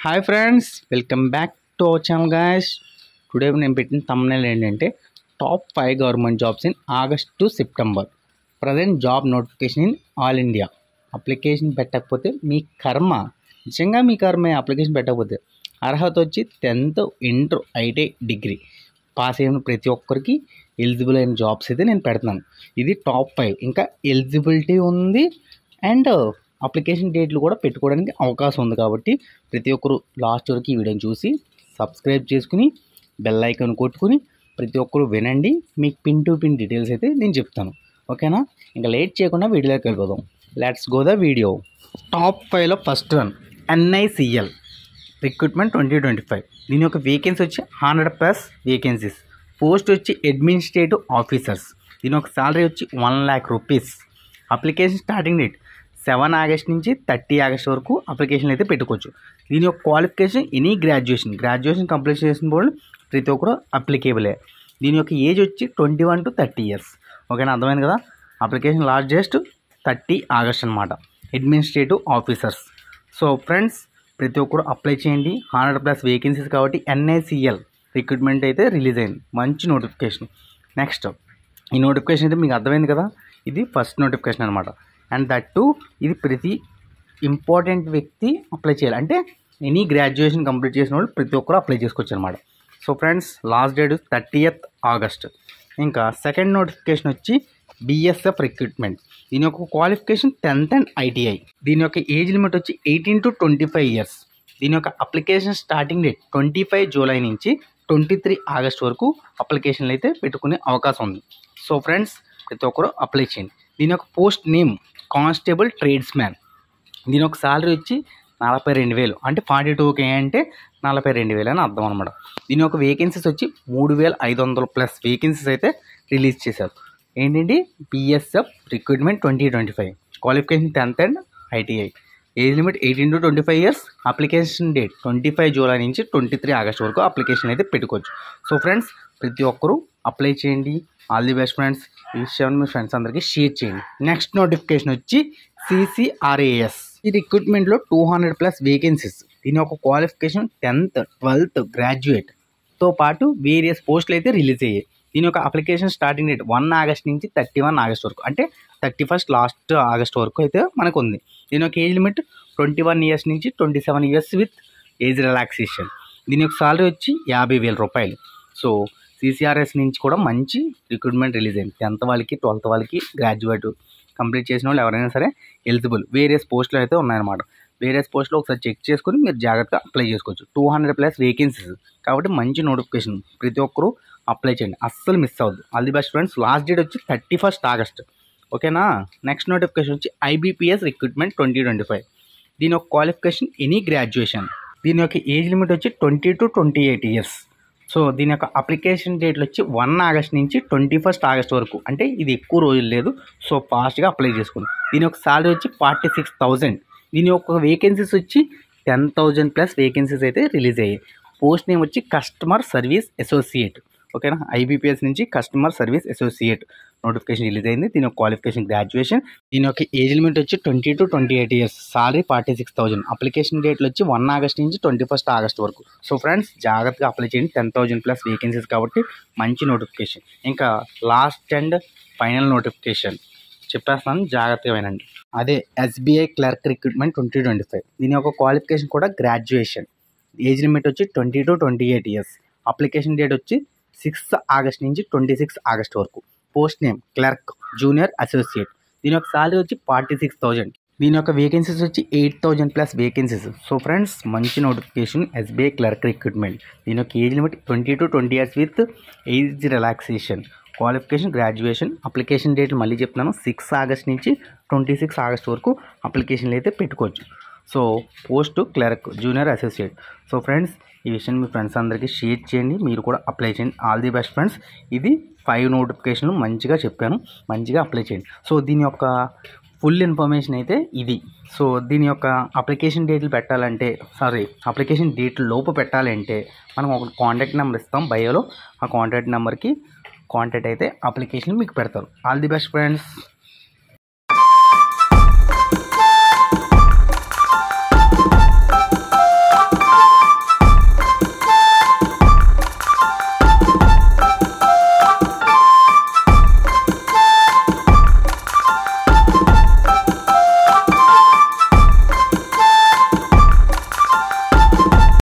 Hi friends, welcome back to our channel guys. Today నేను పెట్టిన thumbnail ఏంటంటే top 5 government jobs in August to September. Present job notification in all India. Application పెట్టకపోతే మీ కర్మ, నిజంగా మీ కర్మే. Application పెట్టకపోతే అర్హత వచ్చి 10th inter ITI degree pass అయిన ప్రతి ఒక్కరికి ఎలిజిబుల్ అయిన జాబ్స్ అయితే నేను పెడుతున్నాను. ఇది టాప్ 5. ఇంకా ఎలిజిబిలిటీ ఉంది అండ్ అప్లికేషన్ డేట్లు కూడా పెట్టుకోవడానికి అవకాశం ఉంది. కాబట్టి ప్రతి ఒక్కరు లాస్ట్ వరకు ఈ వీడియోని చూసి సబ్స్క్రైబ్ చేసుకుని బెల్ ఐకాన్ కొట్టుకుని ప్రతి ఒక్కరు వినండి. మీకు పిన్ టు పిన్ డీటెయిల్స్ అయితే నేను చెప్తాను, ఓకేనా? ఇంకా లేట్ చేయకుండా వీడియోలోకి వెళ్ళిపోదాం. Let's go the video. Top 5లో ఫస్ట్ వన్ NICL రిక్రూట్మెంట్ 2025. దీని యొక్క వేకెన్సీ వచ్చి 100+ వేకెన్సీస్. పోస్ట్ వచ్చి అడ్మినిస్ట్రేటివ్ ఆఫీసర్స్. దీని యొక్క శాలరీ వచ్చి 1 lakh rupees. Application starting date 7 August నుంచి 30 ఆగస్ట్ వరకు అప్లికేషన్ అయితే పెట్టుకోవచ్చు. దీని యొక్క క్వాలిఫికేషన్ ఎనీ గ్రాడ్యుయేషన్ కంప్లీట్ చేసిన వాళ్ళు ప్రతి ఒక్కరు అప్లికేబులే. దీని యొక్క ఏజ్ వచ్చి 21 to 30 years. ఓకేనా, అర్థమైంది కదా? అప్లికేషన్ లాస్ట్ జస్ట్ 30 ఆగస్ట్ అనమాట. Administrative officers. సో ఫ్రెండ్స్, ప్రతి ఒక్కరు అప్లై చేయండి. 100+ వేకెన్సీస్ కాబట్టి NICL రిక్రూట్మెంట్ అయితే రిలీజ్ అయింది. మంచి నోటిఫికేషన్. నెక్స్ట్, ఈ నోటిఫికేషన్ అయితే మీకు అర్థమైంది కదా, ఇది ఫస్ట్ నోటిఫికేషన్ అనమాట. అండ్ దట్ టు ఇది ప్రతి ఇంపార్టెంట్ వ్యక్తి అప్లై చేయాలి. అంటే ఎనీ గ్రాడ్యుయేషన్ కంప్లీట్ చేసిన వాళ్ళు ప్రతి ఒక్కరు అప్లై చేసుకోవచ్చు అనమాట. So friends, last date 30th August. ఇంకా సెకండ్ నోటిఫికేషన్ వచ్చి BSF రిక్రూట్మెంట్. దీని యొక్క క్వాలిఫికేషన్ 10th and ITI. దీని యొక్క ఏజ్ లిమిట్ వచ్చి 18 to 25 years. దీని యొక్క అప్లికేషన్ స్టార్టింగ్ డేట్ 25 జూలై నుంచి 23 ఆగస్ట్ వరకు అప్లికేషన్లు అయితే పెట్టుకునే అవకాశం ఉంది. సో ఫ్రెండ్స్, ప్రతి ఒక్కరు అప్లై చేయండి. దీని యొక్క పోస్ట్ నేమ్ కానిస్టేబుల్ ట్రేడ్స్మ్యాన్. దీని యొక్క శాలరీ వచ్చి 42,000. అంటే 42K అంటే 42,000 అని అర్థం అనమాట. దీని యొక్క వేకెన్సీస్ వచ్చి 3,500+ వేకెన్సీస్ అయితే రిలీజ్ చేశారు. ఏంటంటే BSF recruitment 2025. Qualification 10th and ITI. Age limit 18 to 25 years. Application date 25 July నుంచి 23 ఆగస్ట్ వరకు అప్లికేషన్ అయితే పెట్టుకోవచ్చు. సో ఫ్రెండ్స్, ప్రతి ఒక్కరూ అప్లై చేయండి. All the best friends. ఈ విషయాన్ని మీ ఫ్రెండ్స్ అందరికీ షేర్ చేయండి. నెక్స్ట్ నోటిఫికేషన్ వచ్చి CCRAS. ఈ రిక్రూట్మెంట్లో 200+ వేకెన్సీస్. దీని యొక్క క్వాలిఫికేషన్ 10th 12th గ్రాడ్యుయేట్తో పాటు వేరియస్ పోస్టులు అయితే రిలీజ్ అయ్యాయి. దీని యొక్క అప్లికేషన్ స్టార్టింగ్ డేట్ 1 ఆగస్ట్ నుంచి 31 ఆగస్ట్ వరకు, అంటే 31st లాస్ట్ ఆగస్ట్ వరకు అయితే మనకు ఉంది. దీని యొక్క ఏజ్ లిమిట్ 21 years నుంచి 27 years విత్ ఏజ్ రిలాక్సేషన్. దీని యొక్క సాలరీ వచ్చి 50,000 రూపాయలు. సో CCRAS నుంచి కూడా మంచి రిక్రూట్మెంట్ రిలీజ్ అయింది. 10th వాళ్ళకి 12th వాళ్ళకి గ్రాడ్యుయేట్ కంప్లీట్ చేసిన వాళ్ళు ఎవరైనా సరే ఎలిజిబుల్. వేరియస్ పోస్టులు అయితే ఉన్నాయన్నమాట. వేరియస్ పోస్టులు ఒకసారి చెక్ చేసుకొని మీరు జాగ్రత్తగా అప్లై చేసుకోవచ్చు. 200+ వేకెన్సీస్ కాబట్టి మంచి నోటిఫికేషన్. ప్రతి ఒక్కరూ అప్లై చేయండి, అస్సలు మిస్ అవ్వద్దు. All the best friends. Last date వచ్చి 31st ఆగస్ట్. ఓకేనా? నెక్స్ట్ నోటిఫికేషన్ వచ్చి IBPS రిక్రూట్మెంట్ 2025. దీని యొక్క క్వాలిఫికేషన్ ఎనీ గ్రాడ్యుయేషన్. దీని యొక్క ఏజ్ లిమిట్ వచ్చి 20 to 28 years. సో దీని యొక్క అప్లికేషన్ డేట్లు వచ్చి 1 ఆగస్ట్ నుంచి 21st ఆగస్ట్ వరకు, అంటే ఇది ఎక్కువ రోజులు లేదు. సో ఫాస్ట్గా అప్లై చేసుకోండి. దీని యొక్క సాలరీ వచ్చి 46,000. దీని యొక్క వేకెన్సీస్ వచ్చి 10,000+ వేకెన్సీస్ అయితే రిలీజ్ అయ్యాయి. పోస్ట్ నేమ్ వచ్చి కస్టమర్ సర్వీస్ అసోసియేట్. ఓకేనా? IBPS నుంచి customer service associate notification release అయింది. దీని యొక్క క్వాలిఫికేషన్ గ్రాడ్యుయేషన్. దీని యొక్క ఏజ్ లిమిట్ వచ్చి 20 to 28 years. సాలరీ 46,000. అప్లికేషన్ డేట్లు వచ్చి 1 ఆగస్ట్ నుంచి 21st ఆగస్ట్ వరకు. సో ఫ్రెండ్స్, జాగ్రత్తగా అప్లై చేయండి. 10,000+ వేకెన్సీస్ కాబట్టి మంచి నోటిఫికేషన్. ఇంకా లాస్ట్ అండ్ ఫైనల్ నోటిఫికేషన్ చెప్పేస్తాను, జాగ్రత్తగా వినండి. అదే SBI క్లర్క్ రిక్రూట్మెంట్ 2025. దీని యొక్క క్వాలిఫికేషన్ కూడా గ్రాడ్యుయేషన్. ఏజ్ లిమిట్ వచ్చి 20 to 28 years. అప్లికేషన్ డేట్ వచ్చి 6 ఆగస్ట్ నుంచి 26 ఆగస్ట్ వరకు. Post name clerk junior associate. దీని యొక్క సాలరీ వచ్చి 46,000. దీని యొక్క వేకెన్సీస్ వచ్చి 8,000+ వేకెన్సీస్. సో ఫ్రెండ్స్, మంచి నోటిఫికేషన్ SBI క్లర్క్ రిక్రూట్మెంట్. దీని యొక్క age limit 20 to 20 years with age relaxation. Qualification graduation. Application date మళ్ళీ చెప్తున్నాను, 6 ఆగస్ట్ నుంచి 26 ఆగస్ట్ వరకు అప్లికేషన్లు అయితే పెట్టుకోవచ్చు. So post clerk junior associate. So friends, ఈ విషయాన్ని మీ ఫ్రెండ్స్ అందరికీ షేర్ చేయండి. మీరు కూడా అప్లై చేయండి. All the best friends. ఇది 5 నోటిఫికేషన్లు మంచిగా చెప్పాను, మంచిగా అప్లై చేయండి. సో దీని యొక్క ఫుల్ ఇన్ఫర్మేషన్ అయితే ఇది. సో దీని యొక్క అప్లికేషన్ డేట్లు పెట్టాలంటే అప్లికేషన్ డేట్ లోపు పెట్టాలంటే మనం ఒక కాంటాక్ట్ నెంబర్ ఇస్తాం బయోలో. ఆ కాంటాక్ట్ నెంబర్కి కాంటాక్ట్ అయితే అప్లికేషన్ మీకు పెడతారు. All the best friends.